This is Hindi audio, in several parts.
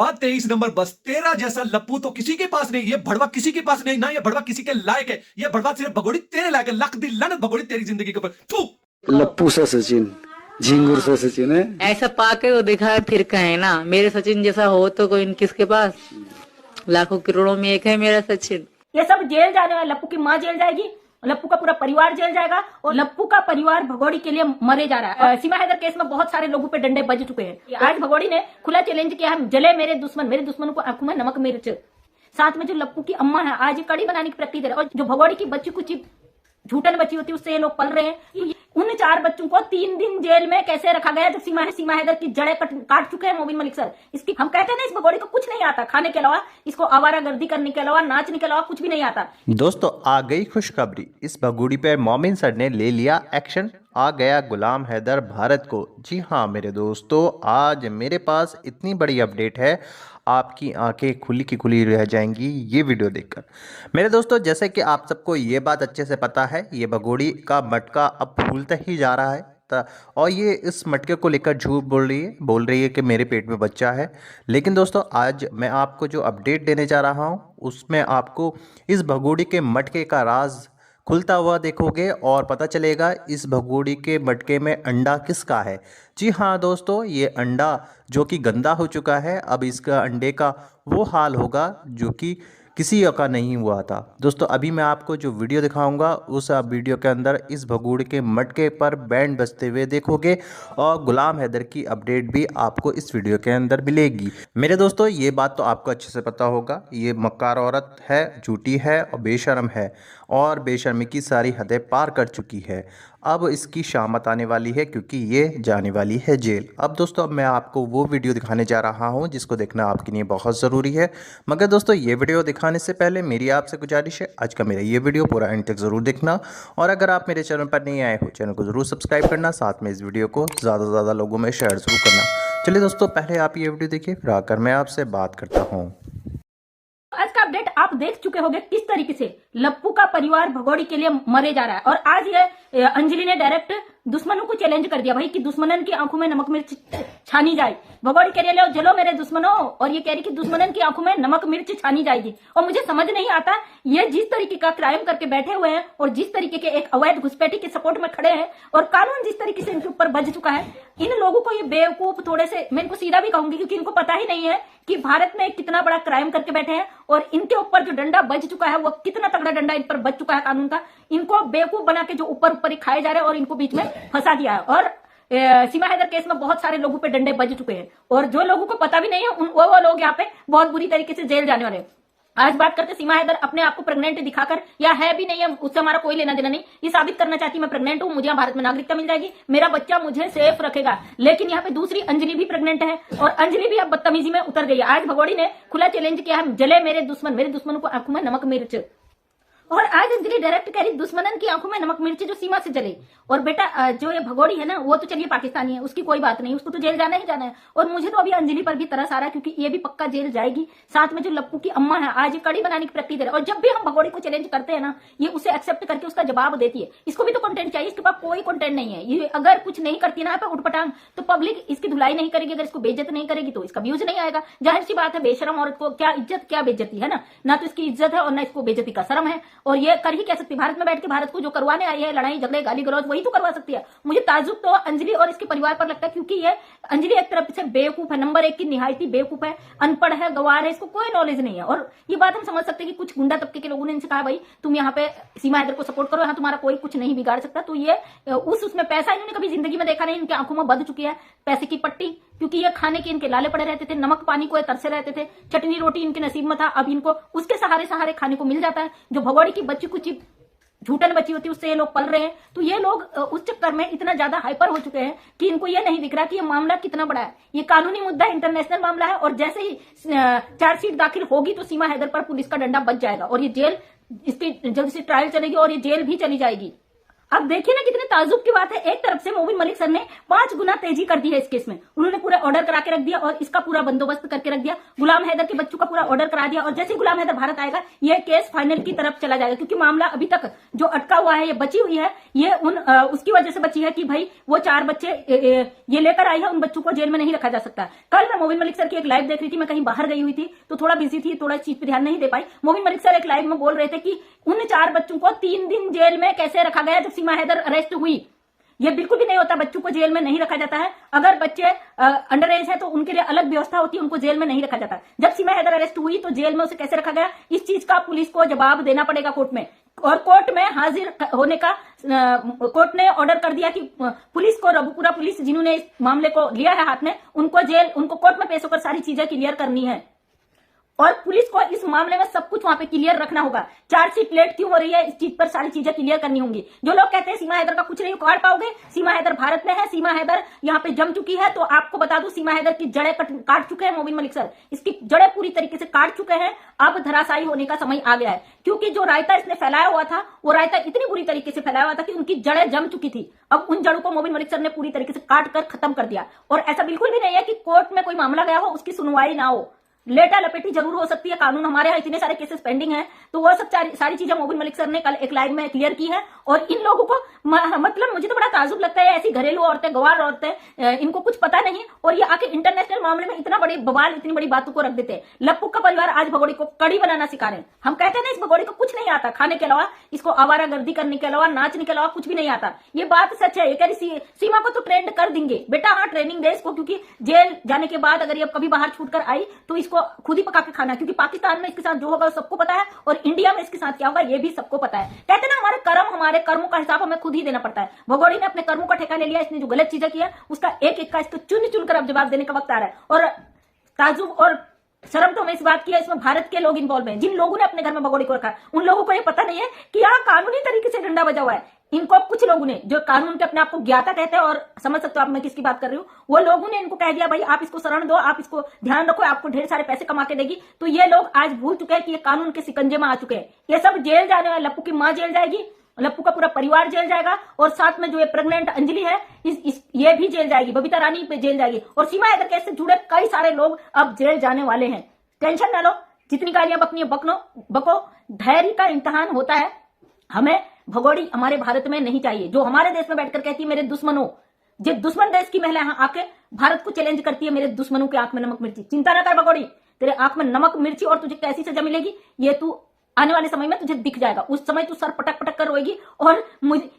बात 23 नंबर बस। तेरा जैसा लप्पू तो किसी के पास नहीं, ये भड़वा किसी के पास नहीं ना, ये भड़वा किसी के लायक है। ये भड़वा सिर्फ भगोड़ी तेरे लायक है। लख दी लानत भगोड़ी तेरी जिंदगी के ऊपर। थू। लप्पू सा सचिन, झिंगुर सा सचिन है। ऐसा पाके वो दिखाए फिर कहे ना मेरे सचिन जैसा हो तो कोई किसके पास। लाखों करोड़ों में एक है मेरा सचिन। ये सब जेल जाने वाले। लप्पू की माँ जेल जाएगी, लप्पू का पूरा परिवार जेल जाएगा और लप्पू का परिवार भगोड़ी के लिए मरे जा रहा है। सीमा हैदर केस में बहुत सारे लोगों पे डंडे बज चुके हैं। आज भगोड़ी ने खुला चैलेंज किया है, जले मेरे दुश्मन को आंखों में नमक मिर्च। साथ में जो लप्पू की अम्मा है आज कड़ी बनाने की प्रैक्टिस है, और जो भगोड़ी की बच्ची कुछ झूठन बची होती है उससे ये लोग पल रहे हैं। उन 4 बच्चों को 3 दिन जेल में कैसे रखा गया, जो सीमा हैदर की जड़ें काट चुके हैं मोबिन मलिक सर। इसकी हम कहते हैं ना, इस भगोड़ी को कुछ नहीं आता खाने के अलावा, इसको आवारागर्दी करने के अलावा, नाचने के अलावा कुछ भी नहीं आता। दोस्तों आ गई खुशखबरी, इस भगोड़ी पे मोमिन सर ने ले लिया एक्शन। आ गया गुलाम हैदर भारत को। जी हाँ मेरे दोस्तों, आज मेरे पास इतनी बड़ी अपडेट है, आपकी आंखें खुली की खुली रह जाएंगी ये वीडियो देखकर। मेरे दोस्तों जैसे कि आप सबको ये बात अच्छे से पता है, ये भगोड़ी का मटका अब फूलता ही जा रहा है और ये इस मटके को लेकर झूठ बोल रही है कि मेरे पेट में बच्चा है। लेकिन दोस्तों आज मैं आपको जो अपडेट देने जा रहा हूँ उसमें आपको इस भगोड़ी के मटके का राज खुलता हुआ देखोगे और पता चलेगा इस भगोड़ी के मटके में अंडा किसका है। जी हाँ दोस्तों, ये अंडा जो कि गंदा हो चुका है, अब इसका अंडे का वो हाल होगा जो कि किसी का नहीं हुआ था। दोस्तों अभी मैं आपको जो वीडियो दिखाऊंगा उस वीडियो के अंदर इस भगोड़ी के मटके पर बैंड बजते हुए देखोगे और गुलाम हैदर की अपडेट भी आपको इस वीडियो के अंदर मिलेगी। मेरे दोस्तों ये बात तो आपको अच्छे से पता होगा, ये मक्कार औरत है, झूठी है और बेशर्म है और बेशर्मी की सारी हदें पार कर चुकी है। अब इसकी शामत आने वाली है क्योंकि ये जाने वाली है जेल। अब दोस्तों अब मैं आपको वो वीडियो दिखाने जा रहा हूँ जिसको देखना आपके लिए बहुत ज़रूरी है। मगर दोस्तों ये वीडियो दिखाने से पहले मेरी आपसे गुजारिश है, आज का मेरा ये वीडियो पूरा एंड तक ज़रूर देखना और अगर आप मेरे चैनल पर नहीं आए हो चैनल को ज़रूर सब्सक्राइब करना, साथ में इस वीडियो को ज़्यादा से ज़्यादा लोगों में शेयर ज़रूर करना। चलिए दोस्तों पहले आप ये वीडियो देखिए, फिर आकर मैं आपसे बात करता हूँ। आज का अपडेट आप देख चुके होंगे किस तरीके से लप्पू का परिवार भगोड़ी के लिए मरे जा रहा है। और आज ये अंजलि ने डायरेक्ट दुश्मनों को चैलेंज कर दिया भाई कि दुश्मनन की आंखों में नमक मिर्च छानी जाए। भगोड़ी कह रही है जलो मेरे दुश्मनों, और ये कह रही कि दुश्मनन की आंखों में नमक मिर्च छानी जाएगी। और मुझे समझ नहीं आता ये जिस तरीके का क्राइम करके बैठे हुए हैं और जिस तरीके के एक अवैध घुसपैठी के सपोर्ट में खड़े हैं और कानून जिस तरीके से इनके ऊपर बज चुका है, इन लोगों को ये बेवकूफ थोड़े से, मैं इनको सीधा भी कहूंगी क्योंकि इनको पता ही नहीं है कि भारत में कितना बड़ा क्राइम करके बैठे हैं और इनके ऊपर जो डंडा बज चुका है वो कितना तगड़ा डंडा इन पर बज चुका है कानून का। इनको बेवकूफ बना के जो ऊपर ऊपर ही खाए जा रहे हैं और इनको बीच में फंसा दिया है। और सीमा हैदर केस में बहुत सारे लोगों पे डंडे बज चुके हैं और जो लोगों को पता भी नहीं है वो लोग यहाँ पे बहुत बुरी तरीके से जेल जाने वाले हैं। आज बात करते सीमा हैदर अपने आप को प्रेग्नेंट दिखाकर, या है भी नहीं है उससे हमारा कोई लेना देना नहीं, ये साबित करना चाहती मैं प्रेग्नेंट हूं, मुझे यहाँ भारत में नागरिकता मिल जाएगी, मेरा बच्चा मुझे सेफ रखेगा। लेकिन यहाँ पे दूसरी अंजलि भी प्रेग्नेंट है और अंजलि भी अब बदतमीजी में उतर गई है। आज भगोड़ी ने खुला चैलेंज किया है, जले मेरे दुश्मन को आंखों में नमक मिर्च। और आज अंजलि डायरेक्ट कह रही दुश्मनन की आंखों में नमक मिर्ची जो सीमा से जले। और बेटा जो ये भगोड़ी है ना वो तो चलिए पाकिस्तानी है, उसकी कोई बात नहीं, उसको तो जेल जाना ही जाना है। और मुझे तो अभी अंजलि पर भी तरस आ रहा है क्योंकि ये भी पक्का जेल जाएगी। साथ में जो लप्पू की अम्मा है आज कड़ी बनाने की प्रैक्टिस है और जब भी हम भगोड़ी को चैलेंज करते हैं ना ये उसे एक्सेप्ट करके उसका जवाब देती है। इसको भी तो कंटेंट चाहिए, इसके पास कोई कंटेंट नहीं है। ये अगर कुछ नहीं करती ना उठपटांग तो पब्लिक इसकी धुलाई नहीं करेगी, अगर इसको बेइज्जत नहीं करेगी तो इसका व्यूज नहीं आएगा। जाहिर सी बात है, बेशरम औरत को क्या इज्जत क्या बेइज्जती है ना तो इसकी इज्जत है और ना इसको बेइज्जती का शर्म है। और ये कर ही सकती, भारत में बैठ के भारत को जो करवाने आई है लड़ाई झगड़े गाली गलौज वही तो करवा सकती है। मुझे ताज्जुब तो अंजलि और इसके परिवार पर लगता है क्योंकि ये अंजलि एक तरफ से बेवकूफ है, नंबर 1 की निहायती बेवकूफ है, अनपढ़ है, गवार है, इसको कोई नॉलेज नहीं है। और ये बात हम समझ सकते हैं कि कुछ गुंडा तबके के लोगों ने इनसे कहा भाई तुम यहाँ पे सीमा हैदर को सपोर्ट करो, यहाँ तुम्हारा कोई कुछ नहीं बिगाड़ सकता। तो ये उसमें पैसा इन्होंने कभी जिंदगी में देखा नहीं, इनकी आंखों में बंध चुकी है पैसे की पट्टी, क्योंकि ये खाने के इनके लाले पड़े रहते थे, नमक पानी को तरसे रहते थे, चटनी रोटी इनके नसीब में था, अब इनको उसके सहारे खाने को मिल जाता है। जो भगोड़ी की बच्ची कुछ झूठन बची होती है उससे ये लोग पल रहे हैं। तो ये लोग उस चक्कर में इतना ज्यादा हाइपर हो चुके हैं कि इनको ये नहीं दिख रहा कि ये मामला कितना बड़ा है। ये कानूनी मुद्दा इंटरनेशनल मामला है और जैसे ही चार्जशीट दाखिल होगी तो सीमा हैदर पर पुलिस का डंडा बच जाएगा और ये जेल, इसकी जल्द से ट्रायल चलेगी और ये जेल भी चली जाएगी। अब देखिए ना कितने ताजुब की बात है। एक तरफ से मोबिन मलिक सर ने 5 गुना तेजी कर दी है इस केस में। उन्होंने पूरा ऑर्डर करा के रख दिया और इसका पूरा बंदोबस्त करके रख दिया। गुलाम हैदर के बच्चों का पूरा ऑर्डर करा दिया और जैसे ही गुलाम हैदर भारत आएगा ये केस फाइनल की तरफ चला जाएगा, क्योंकि मामला अभी तक जो अटका हुआ है, ये बची हुई है, ये उसकी वजह से बची है कि भाई वो 4 बच्चे ये लेकर आई है, उन बच्चों को जेल में नहीं रखा जा सकता। कल मैं मोबिन मलिक सर की एक लाइव देख रही थी, मैं कहीं बाहर गई हुई थी तो थोड़ा बिजी थी, थोड़ा इस चीज पर ध्यान नहीं दे पाई। मोबिन मलिक सर एक लाइव में बोल रहे थे कि उन 4 बच्चों को 3 दिन जेल में कैसे रखा गया जब सीमा हैदर अरेस्ट हुई। ये बिल्कुल भी नहीं होता, बच्चों को जेल में नहीं रखा जाता है। अगर बच्चे अंडर एज है तो उनके लिए अलग व्यवस्था होती है, उनको जेल में नहीं रखा जाता। जब सीमा हैदर अरेस्ट हुई तो जेल में उसे कैसे रखा गया, इस चीज का पुलिस को जवाब देना पड़ेगा कोर्ट में। और कोर्ट में हाजिर होने का कोर्ट ने ऑर्डर कर दिया कि पुलिस को, रबुपुरा पुलिस जिन्होंने इस मामले को लिया है हाथ में, उनको कोर्ट में पेश होकर सारी चीजें क्लियर करनी है और पुलिस को इस मामले में सब कुछ वहां पे क्लियर रखना होगा। चार्जशीट लेट क्यों हो रही है, इस चीज पर सारी चीजें क्लियर करनी होंगी। जो लोग कहते हैं सीमा हैदर का कुछ नहीं उखाड़ पाओगे, सीमा हैदर भारत में है, सीमा हैदर यहाँ पे जम चुकी है, तो आपको बता दूं सीमा हैदर की जड़ें काट चुके हैं मोबिन मलिक सर। इसकी जड़ें पूरी तरीके से काट चुके हैं। अब धराशायी होने का समय आ गया है, क्योंकि जो रायता इसने फैलाया हुआ था वो रायता इतनी बुरी तरीके से फैलाया हुआ था कि उनकी जड़ें जम चुकी थी। अब उन जड़ों को मोबिन मलिक सर ने पूरी तरीके से काट कर खत्म कर दिया। और ऐसा बिल्कुल भी नहीं है कि कोर्ट में कोई मामला गया हो उसकी सुनवाई ना हो, लेटा लपेटी जरूर हो सकती है। कानून हमारे यहाँ इतने सारे केसेस पेंडिंग हैं, तो वो सब सारी चीजें मोबिन मलिक सर ने कल एक लाइव में क्लियर की है। और इन लोगों को मतलब मुझे तो बड़ा ताजुब लगता है, ऐसी घरेलू औरतें, गवार औरतें, इनको कुछ पता नहीं और ये आके इंटरनेशनल मामले में इतना बड़ी बवाल, इतनी बड़ी बातों को रख देते हैं। लप्पू का परिवार आज भगोड़ी को कड़ी बनाना सिखा रहे हैं। हम कहते हैं ना इस भगोड़ी को कुछ नहीं आता खाने के अलावा, इसको आवारागर्दी करने के अलावा, नाचने के अलावा कुछ भी नहीं आता। ये बात सच है। ये कह रही सीमा को तो ट्रेंड कर देंगे बेटा। हाँ, ट्रेनिंग दे इसको, क्योंकि जेल जाने के बाद अगर ये कभी बाहर छूट कर आई तो इसको खुद ही पका के खाना, क्योंकि पाकिस्तान में इसके साथ जो होगा सबको पता है और इंडिया में इसके साथ क्या होगा ये भी सबको पता है। कहते हैं ना हमारे कर्मों का हिसाब हमें खुद ही देना पड़ता है। भगोड़ी ने अपने कर्मों का ठेका ले लिया। इसने जो गलत चीजें की है उसका एक एक का इसको चुन चुन कर अब जवाब देने का वक्त आ रहा है। और ताजुब और शर्म तो हमें इस बात की है, इसमें भारत के लोग इन्वॉल्व हैं। जिन लोगों ने अपने घर में भगोड़ी को रखा उन लोगों को ये पता नहीं है कि यहाँ कानूनी तरीके से डंडा बजा हुआ है। इनको कुछ लोगों ने, जो कानून के अपने आप को ज्ञाता कहते हैं, और समझ सकते हो आप मैं किसकी बात कर रही हूँ, वो लोगों ने इनको कह दिया भाई आप इसको शरण दो, आप इसको ध्यान रखो, आपको ढेर सारे पैसे कमा के देगी। तो ये लोग आज भूल चुके हैं कि ये कानून के सिकंजे में आ चुके हैं। ये सब जेल जाने वाले, लप्पू की माँ जेल जाएगी, लप्पू का पूरा परिवार जेल जाएगा और साथ में जो ये प्रेग्नेंट अंजलि है ये भी जेल जाएगी, बबीता रानी पे जेल जाएगी और सीमा हैदर केस से जुड़े कई सारे लोग अब जेल जाने वाले हैं। टेंशन ना लो, जितनी गालियां बकनी है बको। धैर्य का इम्तिहान होता है। हमें भगोड़ी हमारे भारत में नहीं चाहिए, जो हमारे देश में बैठकर कहती है मेरे दुश्मनों। जो दुश्मन देश की महिला यहाँ आके भारत को चैलेंज करती है मेरे दुश्मनों के आंख में नमक मिर्ची। चिंता ना कर भगोड़ी, तेरे आंख में नमक मिर्ची और तुझे कैसी सजा मिलेगी ये तू आने वाले समय में तुझे दिख जाएगा। उस समय तू सर पटक पटक कर रोएगी। और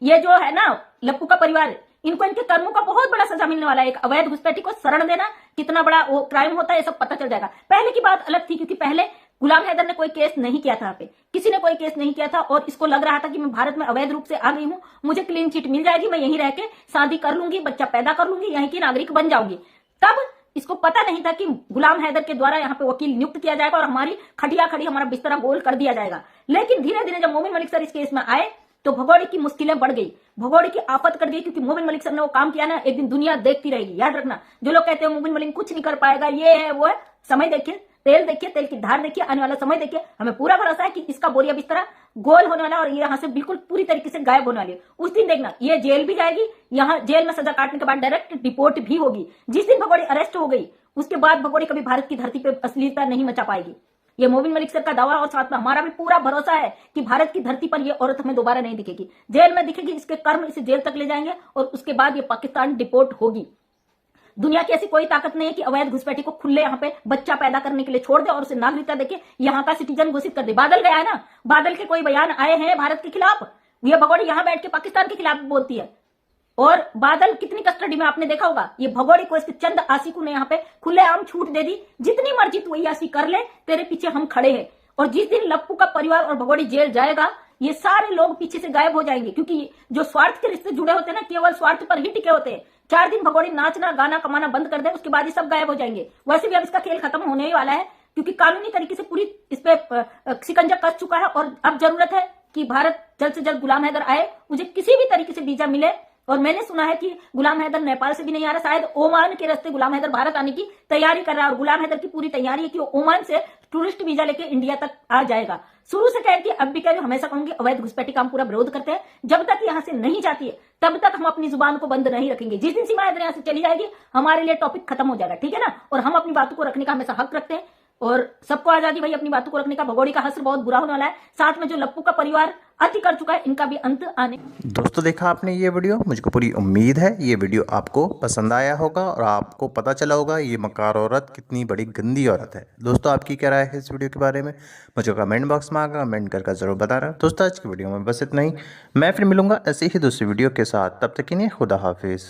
ये जो है ना लप्पू का परिवार, इनको इनके कर्मों का बहुत बड़ा सजा मिलने वाला है। एक अवैध घुसपैठी को शरण देना कितना बड़ा वो क्राइम होता है ये सब पता चल जाएगा। पहले की बात अलग थी, क्योंकि पहले गुलाम हैदर ने कोई केस नहीं किया था, यहाँ पे किसी ने कोई केस नहीं किया था और इसको लग रहा था कि मैं भारत में अवैध रूप से आ गई हूँ, मुझे क्लीन चिट मिल जाएगी, मैं यहीं रह के शादी कर लूंगी, बच्चा पैदा कर लूंगी, यहीं की नागरिक बन जाऊंगी। तब इसको पता नहीं था कि गुलाम हैदर के द्वारा यहाँ पे वकील नियुक्त किया जाएगा और हमारी खटिया खड़ी, हमारा बिस्तरा गोल कर दिया जाएगा। लेकिन धीरे धीरे जब मोबिन मलिक सर इस केस में आए तो भगोड़ी की मुश्किलें बढ़ गई, भगोड़ी की आफत कर गई, क्योंकि मोबिन मलिक सर ने वो काम किया ना, एक दिन दुनिया देखती रहेगी। याद रखना, जो लोग कहते हैं मोबिन मलिक कुछ नहीं कर पाएगा, ये है वो है, समय देखिए, तेल की धार देखिए, आने वाला समय देखिए। हमें पूरा भरोसा है कि इसका बोरिया बिस्तरा गोल होने वाला और ये यहाँ से बिल्कुल पूरी तरीके से गायब होने वाली है। उस दिन देखना ये जेल भी जाएगी, यहाँ जेल में सजा काटने के बाद डायरेक्ट डिपोर्ट भी होगी। जिस दिन भगोड़ी अरेस्ट हो गई उसके बाद भगोड़ी कभी भारत की धरती पे अश्लीलता नहीं मचा पाएगी। ये मोबिन मलिक सर का दावा और साथ में हमारा भी पूरा भरोसा है कि भारत की धरती पर ये औरत हमें दोबारा नहीं दिखेगी। जेल में दिखेगी, इसके कर्म इसे जेल तक ले जाएंगे और उसके बाद ये पाकिस्तान डिपोर्ट होगी। दुनिया की ऐसी कोई ताकत नहीं है कि अवैध घुसपैठी को खुले यहाँ पे बच्चा पैदा करने के लिए छोड़ दे और उसे नागरिकता देके यहाँ का सिटीजन घोषित कर दे। बादल गया है ना, बादल के कोई बयान आए हैं भारत के खिलाफ, ये भगोड़ी यहाँ बैठ के पाकिस्तान के खिलाफ बोलती है। और बादल कितनी कस्टडी में आपने देखा होगा, ये भगोड़ी को इसके चंद आशिकों ने यहाँ पे खुलेआम छूट दे दी, जितनी मर्जी तू यासी कर ले, तेरे पीछे हम खड़े हैं। और जिस दिन लप्पू का परिवार और भगोड़ी जेल जाएगा ये सारे लोग पीछे से गायब हो जाएंगे, क्योंकि जो स्वार्थ के रिश्ते जुड़े होते हैं ना केवल स्वार्थ पर ही टिके होते हैं। 4 दिन भगोड़ी नाचना गाना कमाना बंद कर दे, उसके बाद ये सब गायब हो जाएंगे। वैसे भी अब इसका खेल खत्म होने ही वाला है, क्योंकि कानूनी तरीके से पूरी इस पे शिकंजा कस चुका है। और अब जरूरत है कि भारत जल्द से जल्द गुलाम हैदर आए, मुझे किसी भी तरीके से वीजा मिले और मैंने सुना है कि गुलाम हैदर नेपाल से भी नहीं आ रहा, शायद ओमान के रास्ते गुलाम हैदर भारत आने की तैयारी कर रहा है और गुलाम हैदर की पूरी तैयारी है कि वो ओमान से टूरिस्ट वीजा लेके इंडिया तक आ जाएगा। शुरू से कहती है, अब भी कह रही हूं, हमेशा कहूंगी अवैध घुसपैठी का हम पूरा विरोध करते हैं। जब तक यहां से नहीं जाती है तब तक हम अपनी जुबान को बंद नहीं रखेंगे। जिस दिन सीमा हैदर यहां से चली जाएगी हमारे लिए टॉपिक खत्म हो जाएगा, ठीक है ना। और हम अपनी बातों को रखने का हमेशा हक रखते हैं और सबको आजादी भाई अपनी बातों को रखने का। भगोड़ी का हश्र बहुत बुरा होने वाला है, साथ में जो लप्पू का परिवार अति कर चुका है इनका भी अंत आने। दोस्तों देखा आपने ये वीडियो, मुझको पूरी उम्मीद है ये वीडियो आपको पसंद आया होगा और आपको पता चला होगा ये मकार औरत कितनी बड़ी गंदी औरत है। दोस्तों आपकी क्या राय है इस वीडियो के बारे में, मुझे कमेंट बॉक्स में आकर कमेंट करके ज़रूर बताना। दोस्तों आज की वीडियो में बस इतना ही, मैं फिर मिलूंगा ऐसे ही दूसरी वीडियो के साथ, तब तक के लिए खुदा हाफिज़।